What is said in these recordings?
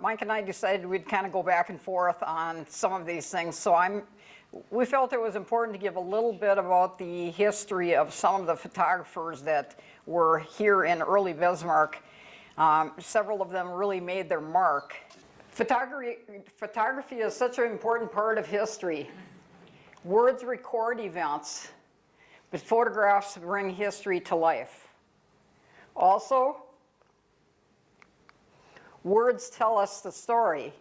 Mike and I decided we'd kind of go back and forth on some of these things. So we felt it was important to give a little bit about the history of some of the photographers that were here in early Bismarck. Several of them really made their mark. Photography is such an important part of history. Words record events, but photographs bring history to life. Also, words tell us the story,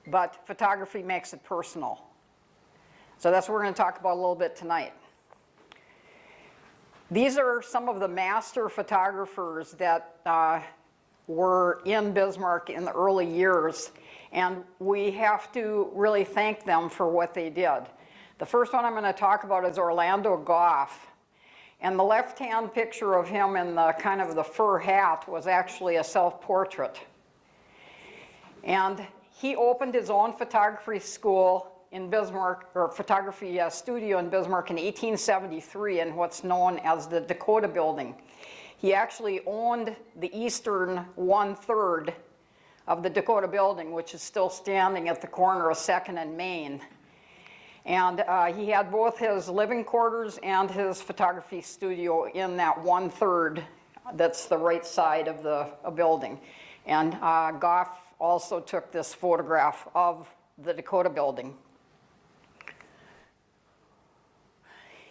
but photography makes it personal. So that's what we're going to talk about a little bit tonight. These are some of the master photographers that were in Bismarck in the early years, and we have to really thank them for what they did. The first one I'm going to talk about is Orlando Goff. And the left-hand picture of him in the kind of the fur hat was actually a self-portrait. And he opened his own photography school in Bismarck, or photography studio in Bismarck in 1873 in what's known as the Dakota Building. He actually owned the eastern 1/3 of the Dakota Building, which is still standing at the corner of 2nd and Main. And he had both his living quarters and his photography studio in that 1/3 that's the right side of the building. And Goff also took this photograph of the Dakota Building.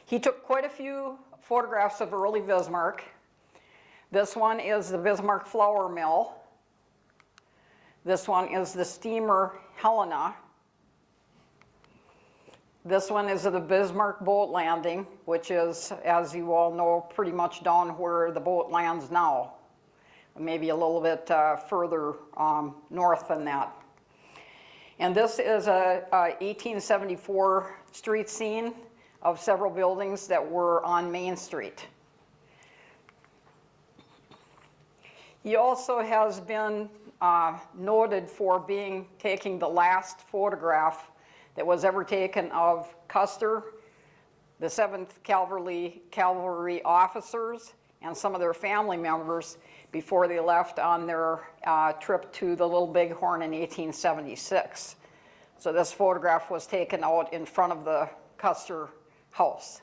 He took quite a few photographs of early Bismarck. This one is the Bismarck Flour Mill. This one is the steamer Helena. This one is the Bismarck boat landing, which is, as you all know, pretty much down where the boat lands now. Maybe a little bit further north than that. And this is a 1874 street scene of several buildings that were on Main Street. He also has been noted for taking the last photograph that was ever taken of Custer, the 7th Cavalry officers, and some of their family members before they left on their trip to the Little Bighorn in 1876. So this photograph was taken out in front of the Custer house.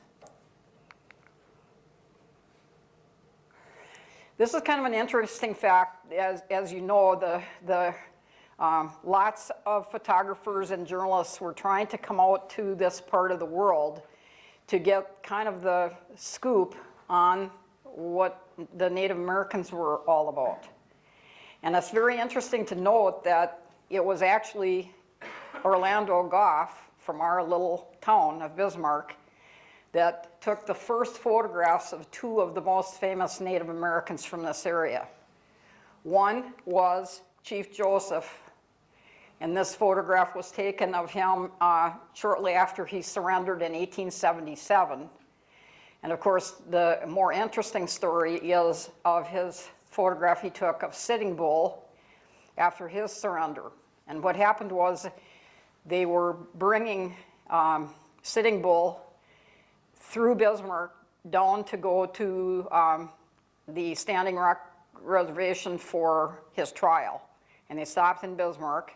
This is kind of an interesting fact. As you know, lots of photographers and journalists were trying to come out to this part of the world to get kind of the scoop on what the Native Americans were all about. And it's very interesting to note that it was actually Orlando Goff from our little town of Bismarck that took the first photographs of 2 of the most famous Native Americans from this area. One was Chief Joseph, and this photograph was taken of him shortly after he surrendered in 1877. And of course, the more interesting story is of his photograph he took of Sitting Bull after his surrender. And what happened was they were bringing Sitting Bull through Bismarck down to go to the Standing Rock Reservation for his trial. And they stopped in Bismarck,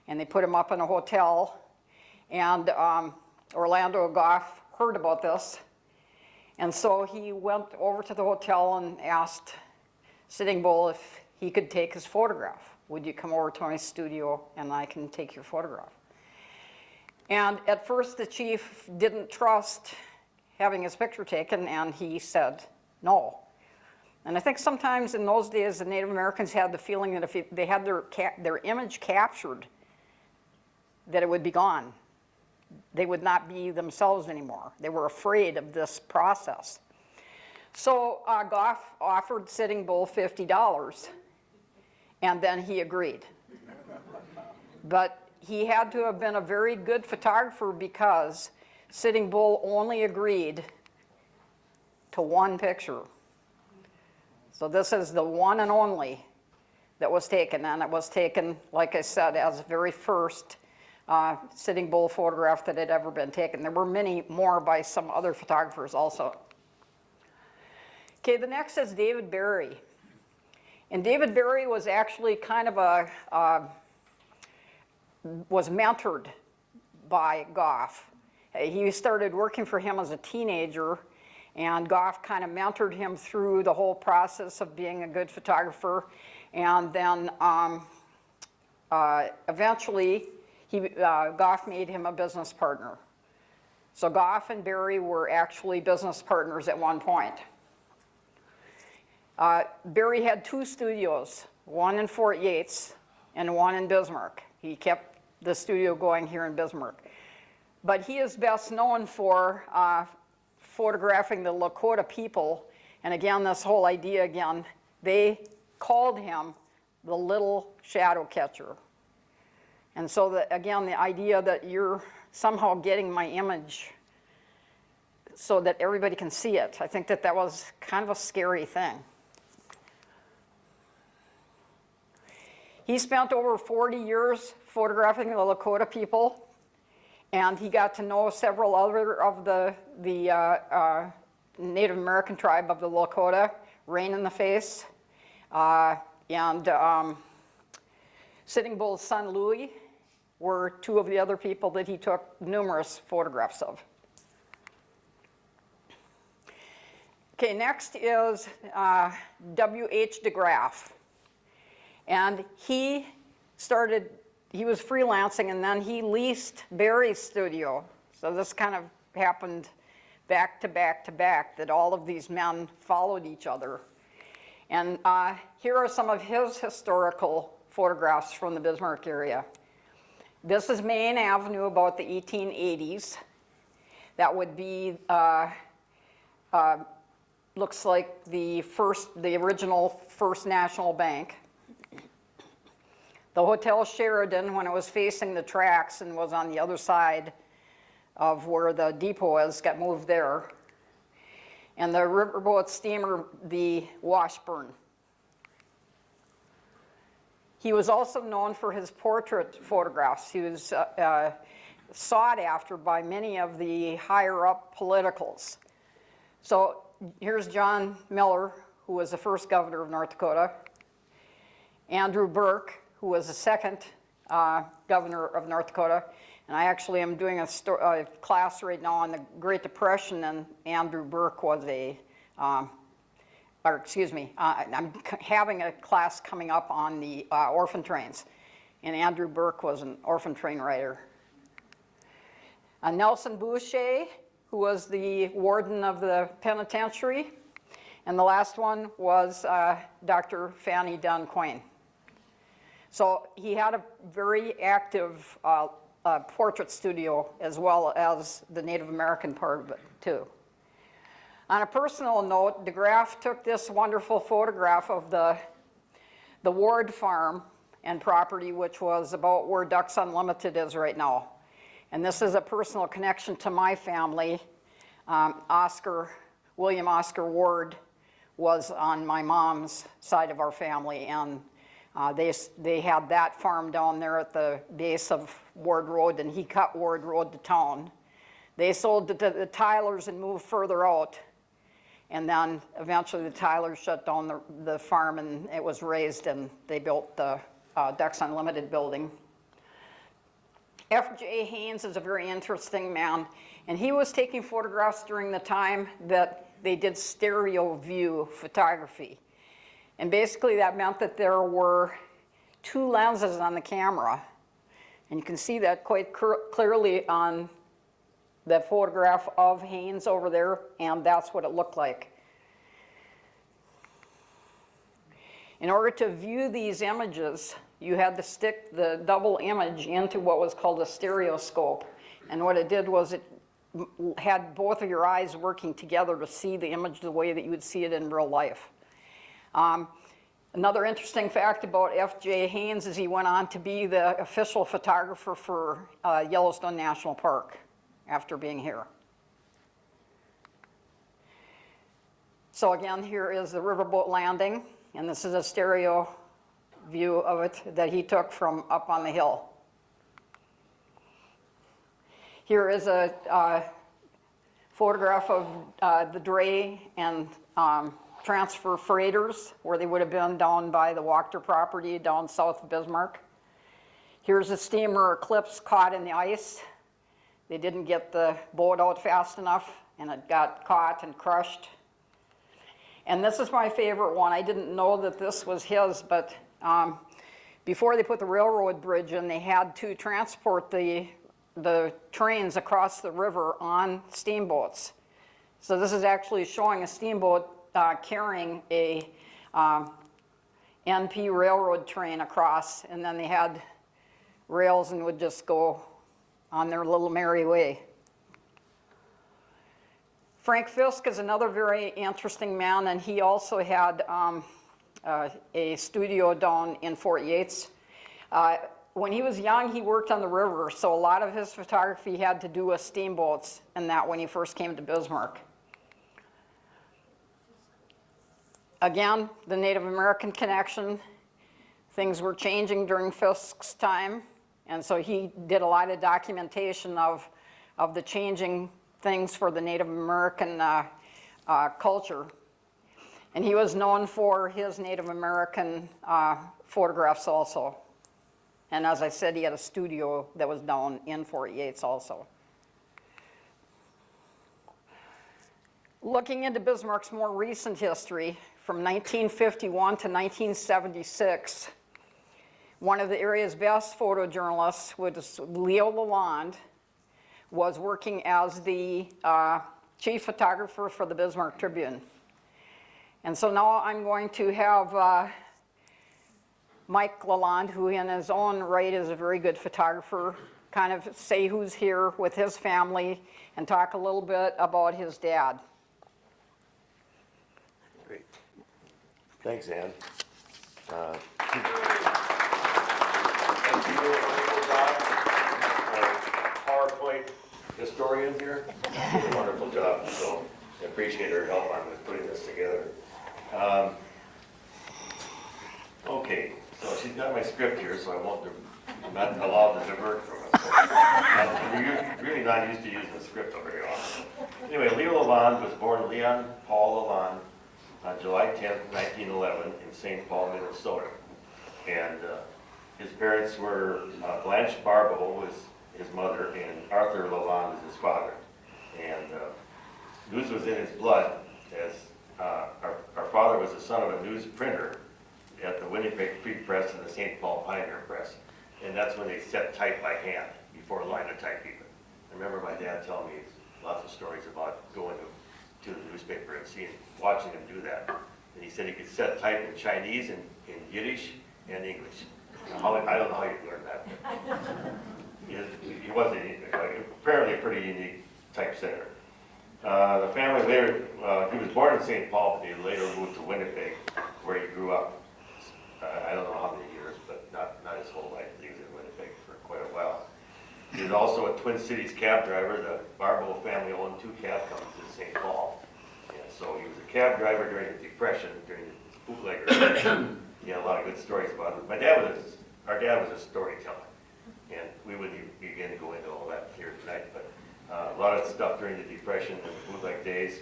and they put him up in a hotel. And Orlando Goff heard about this, and so he went over to the hotel and asked Sitting Bull if he could take his photograph. Would you come over to my studio and I can take your photograph? And at first the chief didn't trust having his picture taken, and he said no. And I think sometimes in those days the Native Americans had the feeling that if they had their image captured, that it would be gone. They would not be themselves anymore. They were afraid of this process. So Goff offered Sitting Bull $50, and then he agreed. But he had to have been a very good photographer because Sitting Bull only agreed to 1 picture. So this is the one and only that was taken, and it was taken, like I said, as the very first Sitting Bull photograph that had ever been taken. There were many more by some other photographers also. Okay, the next is David Barry. And David Barry was actually kind of was mentored by Goff. He started working for him as a teenager, and Goff kind of mentored him through the whole process of being a good photographer. And then eventually, Goff made him a business partner. So Goff and Barry were actually business partners at one point. Barry had 2 studios, one in Fort Yates and one in Bismarck. He kept the studio going here in Bismarck. But he is best known for photographing the Lakota people. And again, this whole idea again, they called him the little shadow catcher. And so again, the idea that you're somehow getting my image so that everybody can see it. I think that was kind of a scary thing. He spent over 40 years photographing the Lakota people, and he got to know several other of the Native American tribe of the Lakota, Rain in the Face, and Sitting Bull's son Louis were 2 of the other people that he took numerous photographs of. Okay, next is W.H. DeGraff. And he was freelancing, and then he leased Barry's studio. So this kind of happened back to back to back, that all of these men followed each other. And here are some of his historical photographs from the Bismarck area. This is Main Avenue about the 1880s. That would be, looks like the original First National Bank. The Hotel Sheridan, when it was facing the tracks and was on the other side of where the depot is, got moved there. And the riverboat steamer, the Washburn. He was also known for his portrait photographs. He was sought after by many of the higher up politicals. So here's John Miller, who was the first governor of North Dakota. Andrew Burke, who was the second governor of North Dakota. And I actually am doing a class right now on the Great Depression, and Andrew Burke was I'm having a class coming up on the orphan trains. And Andrew Burke was an orphan train writer. Nelson Boucher, who was the warden of the penitentiary. And the last one was Dr. Fanny Dunn Quain. So he had a very active portrait studio, as well as the Native American part of it, too. On a personal note, DeGraff took this wonderful photograph of the Ward farm and property, which was about where Ducks Unlimited is right now. And this is a personal connection to my family. William Oscar Ward was on my mom's side of our family, and they had that farm down there at the base of Ward Road, and he cut Ward Road to town. They sold to the Tylers and moved further out. And then eventually the Tylers shut down the farm, and it was razed, and they built the Ducks Unlimited building. F.J. Haynes is a very interesting man, and he was taking photographs during the time that they did stereo view photography. And basically that meant that there were 2 lenses on the camera. And you can see that quite clearly on the photograph of Haynes over there, and that's what it looked like. In order to view these images, you had to stick the double image into what was called a stereoscope. And what it did was it had both of your eyes working together to see the image the way that you would see it in real life. Another interesting fact about F.J. Haynes is he went on to be the official photographer for Yellowstone National Park after being here. So again, here is the riverboat landing, and this is a stereo view of it that he took from up on the hill. Here is a photograph of the dray and transfer freighters, where they would have been down by the Wachter property down south of Bismarck. Here's a steamer Eclipse caught in the ice. They didn't get the boat out fast enough, and it got caught and crushed. And this is my favorite one. I didn't know that this was his, but before they put the railroad bridge in, they had to transport the trains across the river on steamboats. So this is actually showing a steamboat carrying a NP railroad train across, and then they had rails and would just go on their little merry way. Frank Fisk is another very interesting man, and he also had a studio down in Fort Yates. When he was young, he worked on the river, so a lot of his photography had to do with steamboats and that when he first came to Bismarck. Again, the Native American connection. Things were changing during Fisk's time, and so he did a lot of documentation of the changing things for the Native American culture. And he was known for his Native American photographs also. And as I said, he had a studio that was down in Fort Yates also. Looking into Bismarck's more recent history, from 1951 to 1976, one of the area's best photojournalists was Leo LaLonde, was working as the chief photographer for the Bismarck Tribune. And so now I'm going to have Mike LaLonde, who in his own right is a very good photographer, kind of say who's here with his family and talk a little bit about his dad. Great. Thanks, Ann. Thank you, PowerPoint historian here. Did a wonderful job, so I appreciate her help on putting this together. Okay, so she's got my script here, so I'm not allowed to divert from it. I'm really not used to using the script very often. Anyway, Leo LaLonde was born Leon Paul LaLonde on July 10th, 1911 in St. Paul, Minnesota. And his parents were Blanche Barbeau was his mother and Arthur LaLonde is his father. And news was in his blood, as our father was the son of a news printer at the Winnipeg Free Press and the St. Paul Pioneer Press. And that's when they set type by hand before linotype even. I remember my dad telling me lots of stories about going to the newspaper and watching him do that. And he said he could set type in Chinese and in Yiddish and English. I don't know how you learned that. He was apparently a pretty unique typesetter. The family later, he was born in St. Paul, but he later moved to Winnipeg, where he grew up. I don't know how many years, but not his whole life. He was in Winnipeg for quite a while. He was also a Twin Cities cab driver. The Barbeau family owned 2 cab companies in St. Paul. And so he was a cab driver during the Depression, during the bootlegger. He had a lot of good stories about it. Our dad was a storyteller. And we wouldn't begin to go into all that here tonight, but a lot of stuff during the Depression and bootleg days.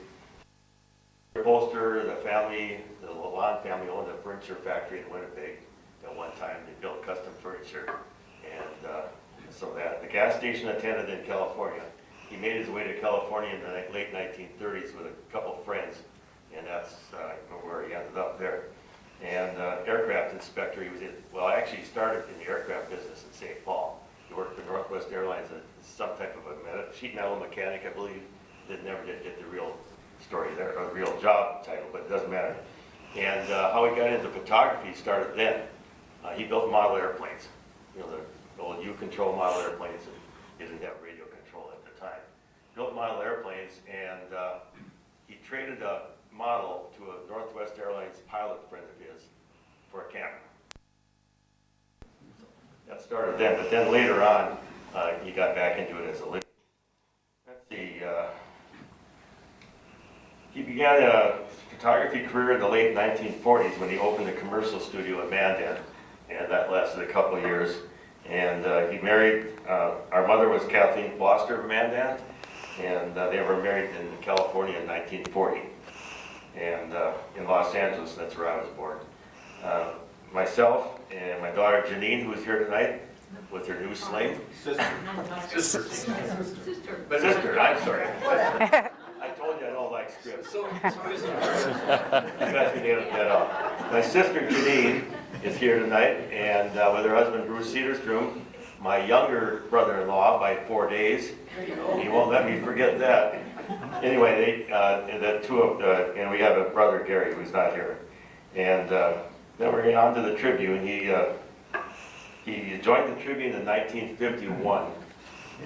Bolster, the LaLonde family owned a furniture factory in Winnipeg at one time. They built custom furniture. And so the gas station attendant in California. He made his way to California in the late 1930s with a couple friends, and that's where he ended up there. And aircraft inspector, actually he started in the aircraft business in St. Paul. He worked for Northwest Airlines as some type of a sheet metal mechanic, I believe. Never did get the real story there, or the real job title, but it doesn't matter. And how he got into photography started then. He built model airplanes, the old U-control model airplanes, and he didn't have radio control at the time. Built model airplanes, and he traded a model to a Northwest Airlines pilot friend of his for a camera. So that started then, but then later on, he got back into it as a living. Let's see. He began a photography career in the late 1940s when he opened a commercial studio in Mandan, and that lasted a couple of years. And he married, our mother was Kathleen Foster of Mandan, and they were married in California in 1940. and in Los Angeles, that's where I was born. Myself and my daughter Janine, who is here tonight with her new slate. Sister, I'm sorry. I told you I don't like scripts. You guys can edit that out. My sister Janine is here tonight, and with her husband Bruce Cedarstrom, my younger brother-in-law by 4 days. He won't let me forget that. Anyway, and we have a brother Gary who's not here. And then we're on to the Tribune. He joined the Tribune in 1951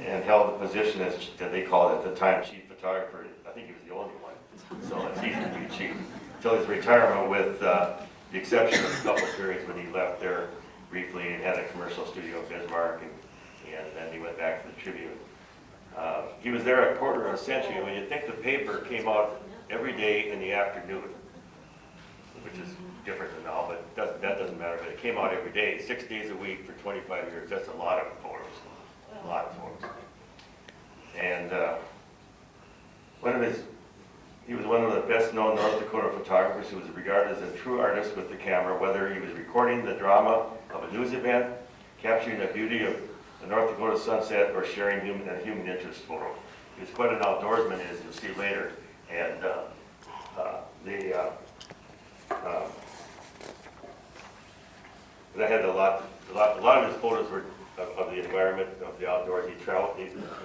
and held the position as they called it at the time chief photographer. I think he was the only one, so it's easy to be chief. Until his retirement, with the exception of a couple periods when he left there briefly and had a commercial studio in Bismarck, and then he went back to the Tribune. He was there a quarter of a century, and when you think the paper came out every day in the afternoon, which is different than now, but that doesn't matter, but it came out every day, 6 days a week for 25 years. That's a lot of photos, a lot of photos. And he was one of the best known North Dakota photographers who was regarded as a true artist with the camera, whether he was recording the drama of a news event, capturing the beauty of the North Dakota sunset, or sharing a human interest photo. He was quite an outdoorsman, as you'll see later, and I had a lot of his photos were of the environment, of the outdoors. He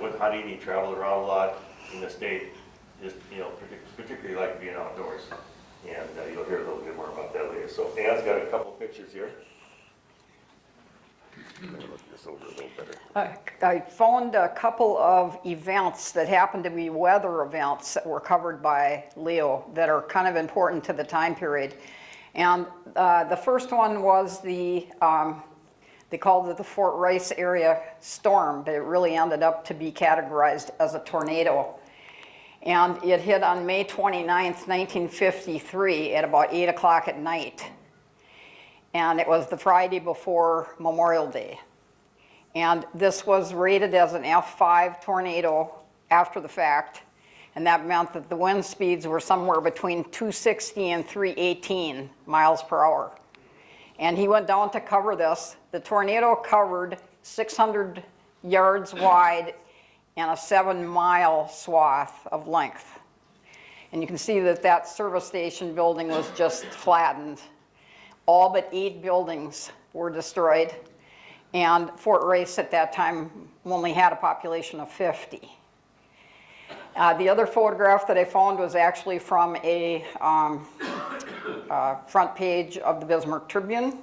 went hunting, he traveled around a lot in the state, just, particularly like being outdoors. And you'll hear a little bit more about that later. So Anne's got a couple pictures here. Look this over a little better. I found a couple of events that happened to be weather events that were covered by Leo that are kind of important to the time period. And the first one was they called it the Fort Rice area storm, but it really ended up to be categorized as a tornado. And it hit on May 29th, 1953 at about 8 o'clock at night. And it was the Friday before Memorial Day. And this was rated as an F5 tornado after the fact. And that meant that the wind speeds were somewhere between 260 and 318 miles per hour. And he went down to cover this. The tornado covered 600 yards wide and a 7-mile swath of length. And you can see that that service station building was just flattened. All but 8 buildings were destroyed. And Fort Rice at that time only had a population of 50. The other photograph that I found was actually from a front page of the Bismarck Tribune.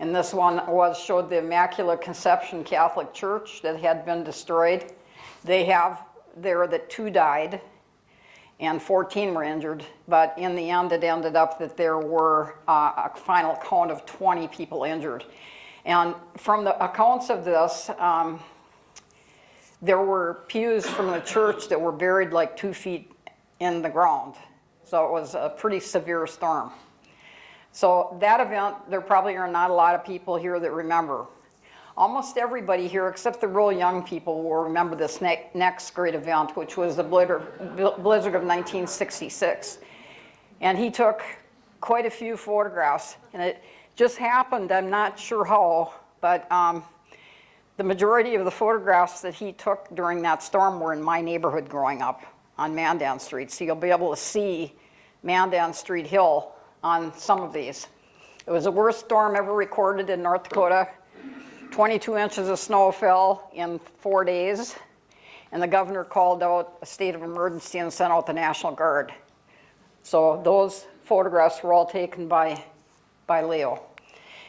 And this one showed the Immaculate Conception Catholic Church that had been destroyed. They have there that 2 died and 14 were injured, but in the end it ended up that there were a final count of 20 people injured. And from the accounts of this, there were pews from the church that were buried like 2 feet in the ground. So it was a pretty severe storm. So that event, there probably are not a lot of people here that remember. Almost everybody here, except the real young people, will remember this next great event, which was the blizzard of 1966. And he took quite a few photographs. And it just happened, I'm not sure how, but the majority of the photographs that he took during that storm were in my neighborhood growing up on Mandan Street. So you'll be able to see Mandan Street Hill on some of these. It was the worst storm ever recorded in North Dakota. 22 inches of snow fell in 4 days, and the governor called out a state of emergency and sent out the National Guard. So those photographs were all taken by Leo.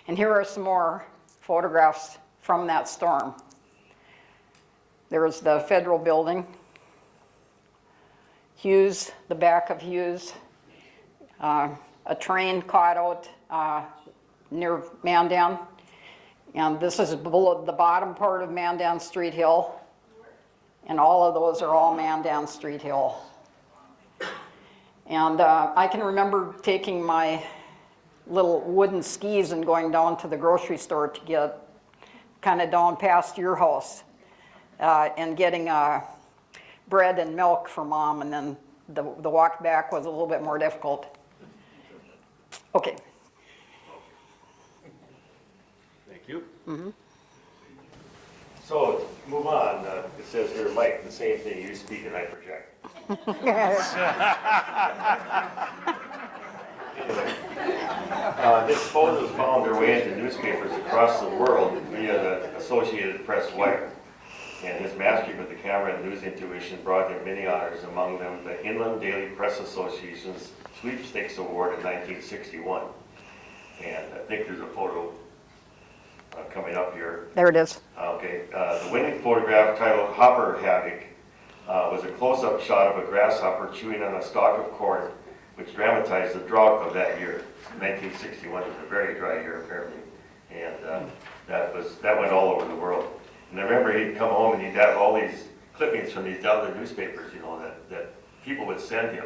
And here are some more photographs from that storm. There's the federal building, Hughes, the back of Hughes, a train caught out near Mandan. And this is below the bottom part of Mandan Street Hill. And all of those are all Mandan Street Hill. And I can remember taking my little wooden skis and going down to the grocery store to get kind of down past your house and getting bread and milk for Mom, and then the walk back was a little bit more difficult. Okay. Thank you. So, move on. It says here, Mike, the same thing, you speak and I project. This photos found their way into newspapers across the world via the Associated Press wire. And his mastery with the camera and news intuition brought him many honors, among them the Inland Daily Press Association's Sweepstakes Award in 1961. And I think there's a photo coming up here. There it is. Okay, the winning photograph, titled Hopper Havoc, was a close-up shot of a grasshopper chewing on a stalk of corn, which dramatized the drought of that year. 1961 was a very dry year, apparently, and that went all over the world. And I remember he'd come home and he'd have all these clippings from these other newspapers, you know, that people would send him.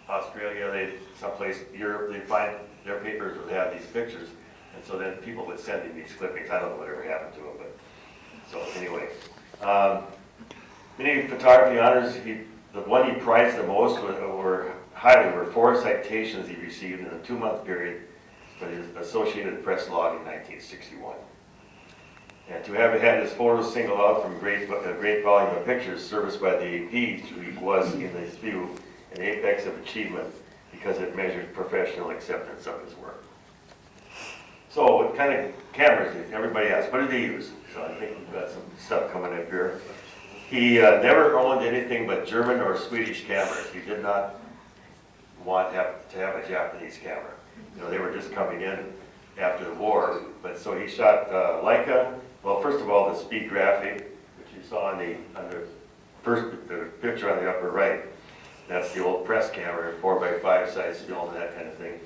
Australia, someplace, Europe, they'd find their papers would have these pictures. And so then people would send him these clippings. I don't know whatever happened to him, but so anyway. Many photography honors, the one he prized the most were 4 citations he received in a 2-month period for his Associated Press log in 1961. And to have had his photos singled out from a great volume of pictures serviced by the AP was, in his view, an apex of achievement because it measured professional acceptance of his work. So what kind of cameras did everybody asks, what did he use? So I think we've got some stuff coming up here. He never owned anything but German or Swedish cameras. He did not want to have a Japanese camera. You know, they were just coming in after the war. But so he shot Leica. Well, first of all, the Speed Graphic, which you saw on the picture on the upper right. That's the old press camera, 4x5 size film and that kind of thing.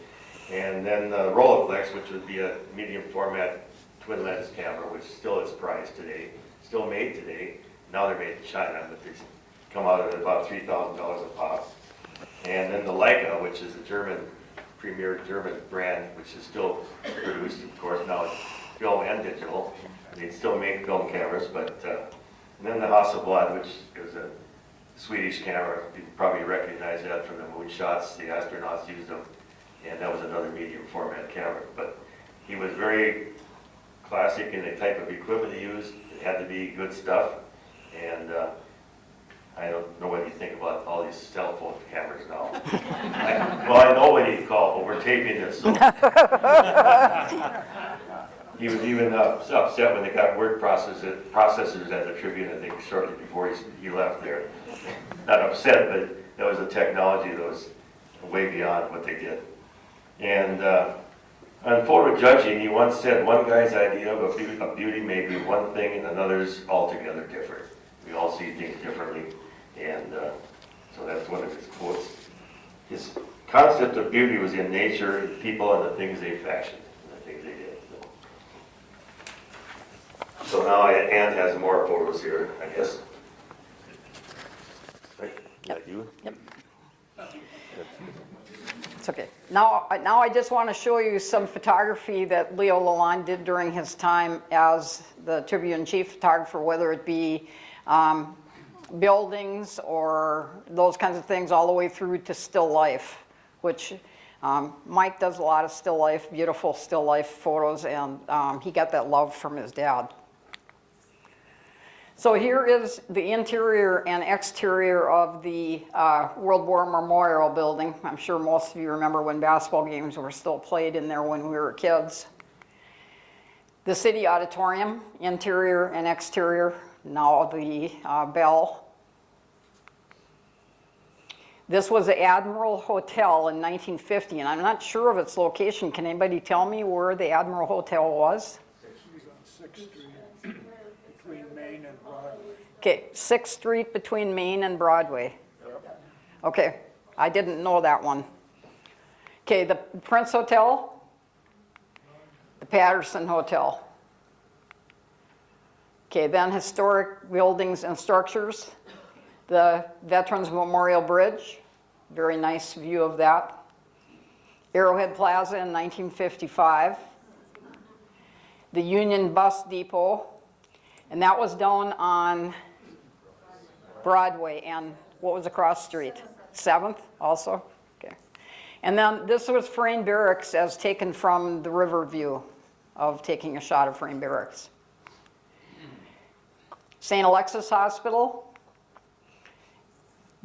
And then Rolleiflex, which would be a medium format twin lens camera, which still is prized today, still made today. Now they're made in China, but they come out at about $3,000 a pop. And then the Leica, which is a premier German brand, which is still produced, of course, now it's film and digital. They still make film cameras, but, and then the Hasselblad, which is a Swedish camera. You probably recognize that from the moon shots. The astronauts used them, and that was another medium format camera. But he was very classic in the type of equipment he used. It had to be good stuff, and I don't know what you think about all these cell phone cameras now. I know what he'd call, but we're taping this. So. He was even upset when they got word processors at the Tribune, I think, shortly before he left there. Not upset, but that was a technology that was way beyond what they did. And on photo judging, he once said, one guy's idea of beauty may be one thing and another's altogether different. We all see things differently, and so that's one of his quotes. His concept of beauty was in nature, people, and the things they fashioned, and the things they did. So now Ann has more photos here, I guess. Right? Is that you? Yep. It's okay. Now I just want to show you some photography that Leo LaLonde did during his time as the Tribune chief photographer, whether it be buildings or those kinds of things, all the way through to still life, which Mike does a lot of still life, beautiful still life photos, and he got that love from his dad. So here is the interior and exterior of the World War Memorial Building. I'm sure most of you remember when basketball games were still played in there when we were kids. The City Auditorium, interior and exterior, now the Bell. This was the Admiral Hotel in 1950, and I'm not sure of its location. Can anybody tell me where the Admiral Hotel was? It's on 6th Street, between Main and Broadway. Okay, 6th Street between Main and Broadway. Okay, I didn't know that one. Okay, the Prince Hotel, the Patterson Hotel. Okay, then historic buildings and structures, the Veterans Memorial Bridge, very nice view of that. Arrowhead Plaza in 1955. The Union Bus Depot, and that was down on Broadway, and what was across the street? 7th also? Okay. And then this was Frayne Barracks as taken from the river view of taking a shot of Frayne Barracks. St. Alexis Hospital,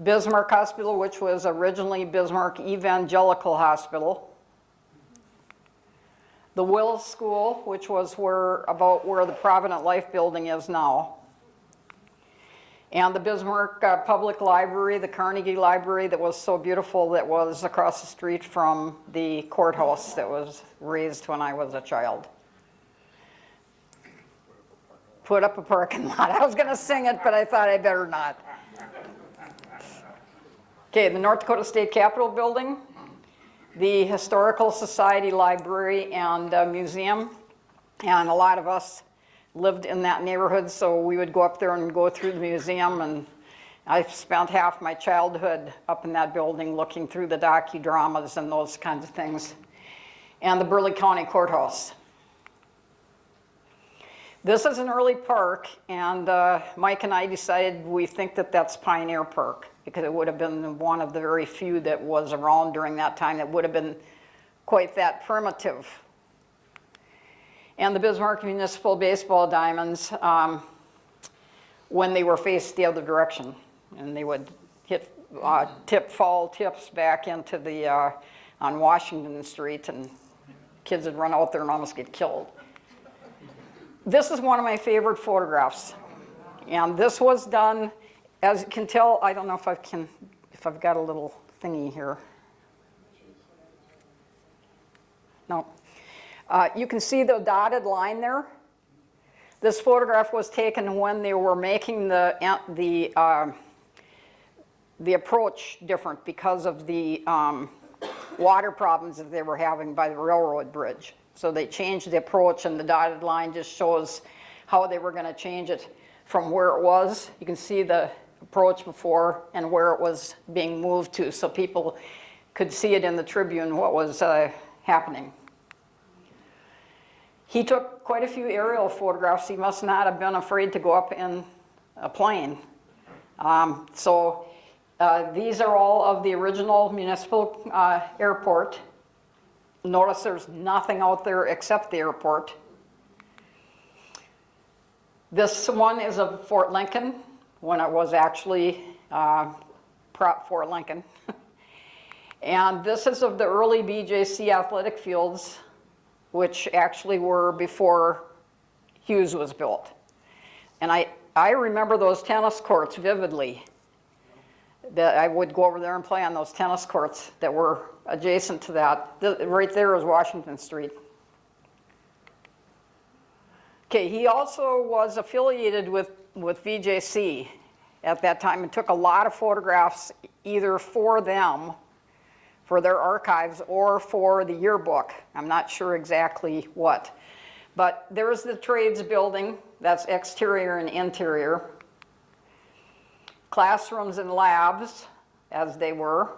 Bismarck Hospital, which was originally Bismarck Evangelical Hospital, the Wills School, which was about where the Provident Life building is now, and the Bismarck Public Library, the Carnegie Library that was so beautiful, that was across the street from the courthouse that was raised when I was a child. Put up a parking lot. I was going to sing it, but I thought I better not. Okay, the North Dakota State Capitol building, the Historical Society Library and Museum, and a lot of us lived in that neighborhood, so we would go up there and go through the museum, and I spent half my childhood up in that building looking through the docudramas and those kinds of things. And the Burleigh County Courthouse. This is an early park, and Mike and I decided we think that that's Pioneer Park, because it would have been one of the very few that was around during that time that would have been quite that primitive. And the Bismarck Municipal Baseball Diamonds, when they were faced the other direction, and they would hit tip foul tips back into the on Washington Street, and kids would run out there and almost get killed. This is one of my favorite photographs, and this was done, as you can tell. I don't know if I've got a little thingy here. No. You can see the dotted line there. This photograph was taken when they were making the approach different because of the water problems that they were having by the railroad bridge. So they changed the approach, and the dotted line just shows how they were going to change it from where it was. You can see the approach before and where it was being moved to, so people could see it in the Tribune what was happening. He took quite a few aerial photographs. He must not have been afraid to go up in a plane. These are all of the original municipal airport. Notice there's nothing out there except the airport. This one is of Fort Lincoln, when it was actually Fort Lincoln. And this is of the early BJC athletic fields, which actually were before Hughes was built. And I remember those tennis courts vividly. That I would go over there and play on those tennis courts that were adjacent to that. Right there is Washington Street. Okay, he also was affiliated with VJC at that time and took a lot of photographs either for them, for their archives, or for the yearbook. I'm not sure exactly what. But there's the trades building. That's exterior and interior. Classrooms and labs, as they were.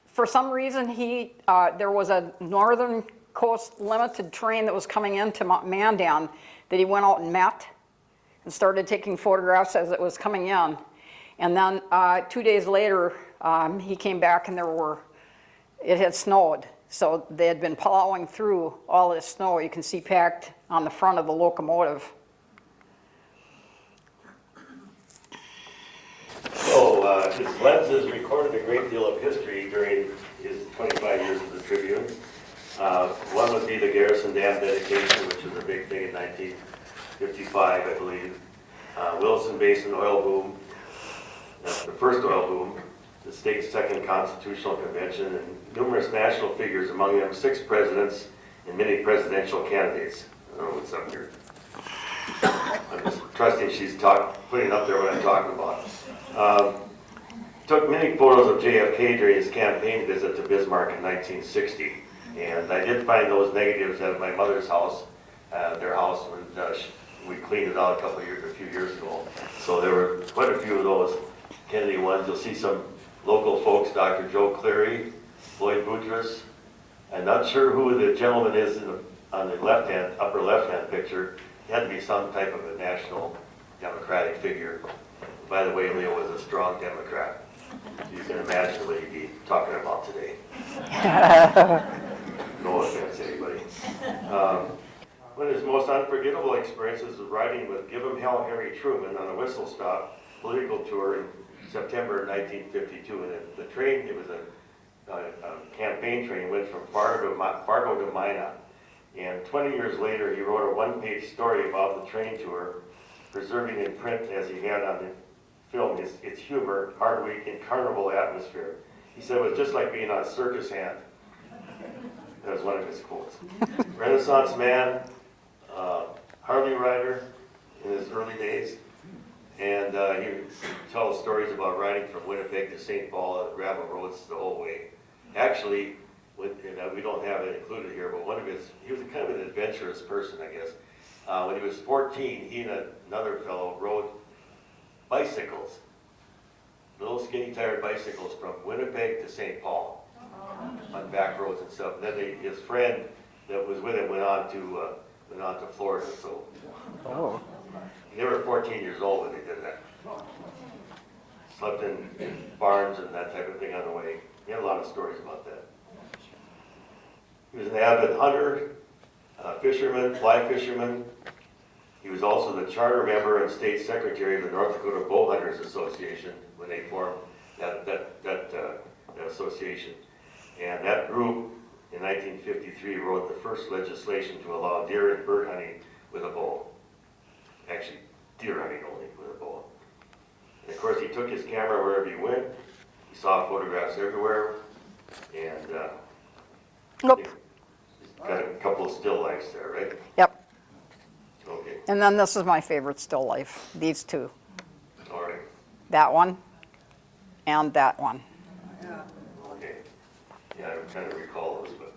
For some reason, there was a Northern Coast Limited train that was coming into Mandan that he went out and met and started taking photographs as it was coming in. And then 2 days later, he came back and it had snowed. So they had been plowing through all this snow. You can see packed on the front of the locomotive. So his lenses recorded a great deal of history during his 25 years of the Tribune. One would be the Garrison Dam dedication, which was a big thing in 1955, I believe. Wilson Basin oil boom, that's the first oil boom, the state's second constitutional convention, and numerous national figures, among them 6 presidents and many presidential candidates. I don't know what's up here. I'm just trusting she's putting up there what I'm talking about. Took many photos of JFK during his campaign visit to Bismarck in 1960. And I did find those negatives at my mother's house, their house, when we cleaned it out a few years ago. So there were quite a few of those Kennedy ones. You'll see some local folks, Dr. Joe Cleary, Floyd Boutros, I'm not sure who the gentleman is on the left-hand, upper left-hand picture. He had to be some type of a national Democratic figure. By the way, Leo was a strong Democrat. You can imagine what he'd be talking about today. No offense, anybody. One of his most unforgettable experiences was riding with Give 'em Hell Harry Truman on a whistle-stop political tour in September 1952. And the train, it was a campaign train, went from Fargo to Minot. And 20 years later, he wrote a one-page story about the train tour, preserving in print as he had on the film its humor, hard week, and carnival atmosphere. He said it was just like being on circus hand. That was one of his quotes. Renaissance man, Harley rider in his early days, and he would tell stories about riding from Winnipeg to St. Paul on gravel roads the whole way. Actually, and we don't have it included here, but he was kind of an adventurous person, I guess. When he was 14, he and another fellow rode bicycles, little skinny tired bicycles from Winnipeg to St. Paul on back roads and stuff. And then his friend that was with him went on to Florida. So they were 14 years old when they did that. Slept in barns and that type of thing on the way. He had a lot of stories about that. He was an avid hunter, fisherman, fly fisherman. He was also the charter member and state secretary of the North Dakota Bowhunters Association when they formed that association. And that group in 1953 wrote the first legislation to allow deer and bird hunting with a bow. Actually, deer hunting only with a bow. And of course, he took his camera wherever he went. He saw photographs everywhere. And Nope. he's got a couple of still lifes there, right? Yep. Okay, And then this is my favorite still life, these two. all right, That one and that one. okay. Yeah, I kind of recall those, but.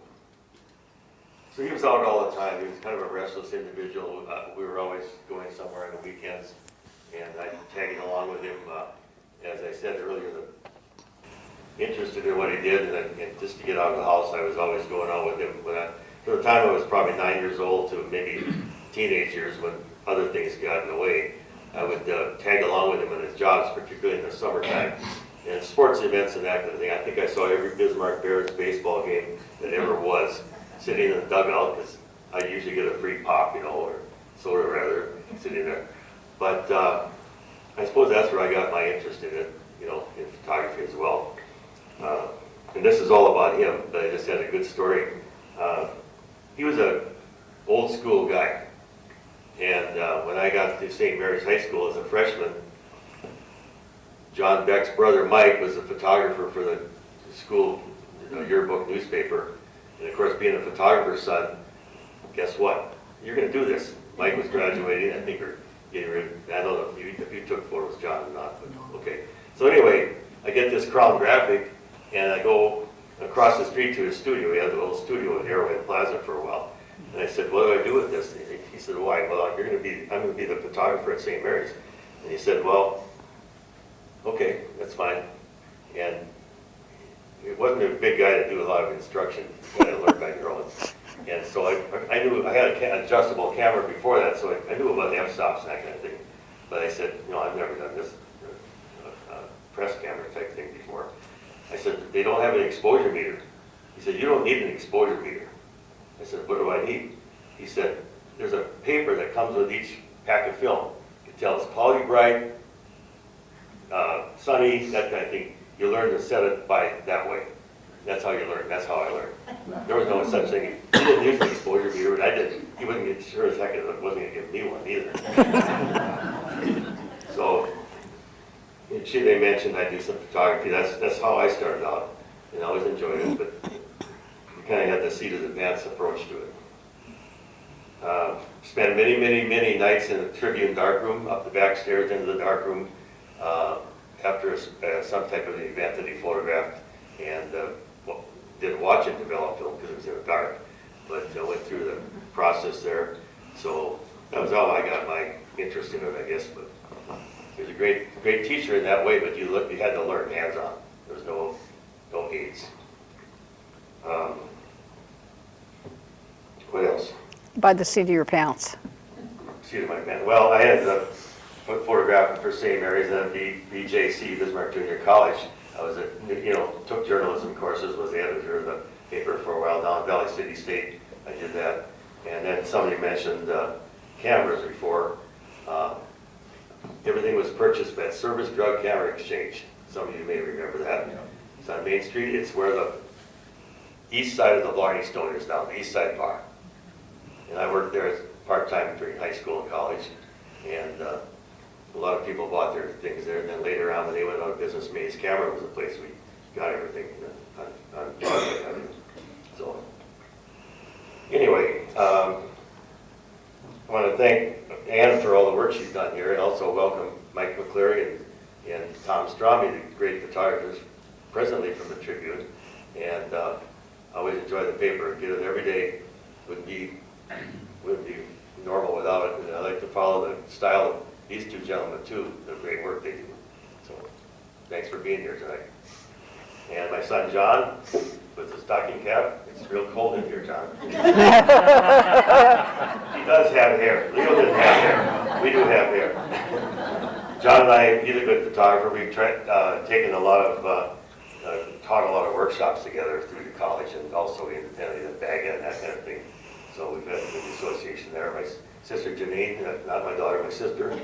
So he was out all the time. He was kind of a restless individual. We were always going somewhere on the weekends, and I tagging along with him. As I said earlier, interested in what he did, and just to get out of the house, I was always going out with him. For the time I was probably 9 years old to maybe teenage years when other things got in the way, I would tag along with him in his jobs, particularly in the summertime, and sports events and that kind of thing. I think I saw every Bismarck Bears baseball game that ever was, sitting in the dugout, because I usually get a free pop, or soda rather, sitting there. But I suppose that's where I got my interest in it, in photography as well. And this is all about him, but I just had a good story. He was an old school guy. And when I got to St. Mary's High School as a freshman, John Beck's brother Mike was a photographer for the school yearbook newspaper. And of course, being a photographer's son, guess what? You're going to do this. Mike was graduating, I think, or getting ready. I don't know if you took photos, John, or not, but okay. So anyway, I get this Crown Graphic, and I go across the street to his studio. He had a little studio in Arrowhead Plaza for a while. And I said, what do I do with this? And he said, why? Well, I'm going to be the photographer at St. Mary's. And he said, well, okay, that's fine. And it wasn't a big guy to do a lot of instruction. You got to learn by your own. And so I knew I had an adjustable camera before that, so I knew about f-stops and that kind of thing. But I said, I've never done this press camera type thing before. I said, they don't have an exposure meter. He said, you don't need an exposure meter. I said, what do I need? He said, there's a paper that comes with each pack of film. It tells cloudy, bright, sunny, that kind of thing. You learn to set it by that way. That's how you learn. That's how I learned. There was no such thing. He didn't use an exposure meter, and I didn't. He wasn't get sure as heck it wasn't going to give me one either. So, they mentioned I do some photography. That's how I started out, and I always enjoyed it, but you kind of had the seat of the pants approach to it. Spent many, many, many nights in the Tribune darkroom, up the back stairs into the darkroom, after some type of event that he photographed, and didn't watch it develop film because it was in the dark, but went through the process there. So that was how I got my interest in it, I guess. But he was a great teacher in that way, but you had to learn hands-on. There was no aids. by the seat of your pants? Excuse my man. Well, I had photographing for St. Mary's and then BJC, Bismarck Junior College. I was took journalism courses, was the editor of the paper for a while down in Valley City State. I did that. And then somebody mentioned cameras before. Everything was purchased by Service Drug Camera Exchange. Some of you may remember that. It's on Main Street. It's where the east side of the Vadnie Stone is down, the east side bar. And I worked there part-time during high school and college. And a lot of people bought their things there. And then later on, when they went out of business, Mays Camera was the place we got everything on Broadway. So anyway, I want to thank Ann for all the work she's done here, and also welcome Mike McCleary and Tom Stromby, the great photographers presently from the Tribune. And I always enjoy the paper. Get it every day. Wouldn't be normal without it. And I like to follow the style of these two gentlemen too, the great work they do. So thanks for being here tonight. And my son John with the stocking cap. It's real cold in here, John. He does have hair. Leo doesn't have hair. We do have hair. John and I, he's a good photographer. We've taken a lot of, taught a lot of workshops together through the college and also independently at Baga and that kind of thing. So we've had a good association there. My sister Janine, not my daughter, my sister.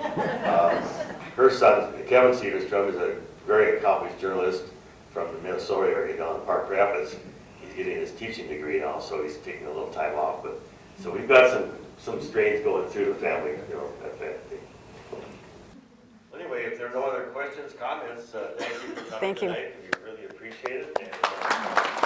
Her son, Kevin Cedarstrom, is a very accomplished journalist from the Minnesota area down in Park Rapids. He's getting his teaching degree now, so he's taking a little time off. But so we've got some strains going through the family, that kind of thing. Anyway, if there are no other questions, comments, thank you for coming Thank you. tonight. We really appreciate it. And,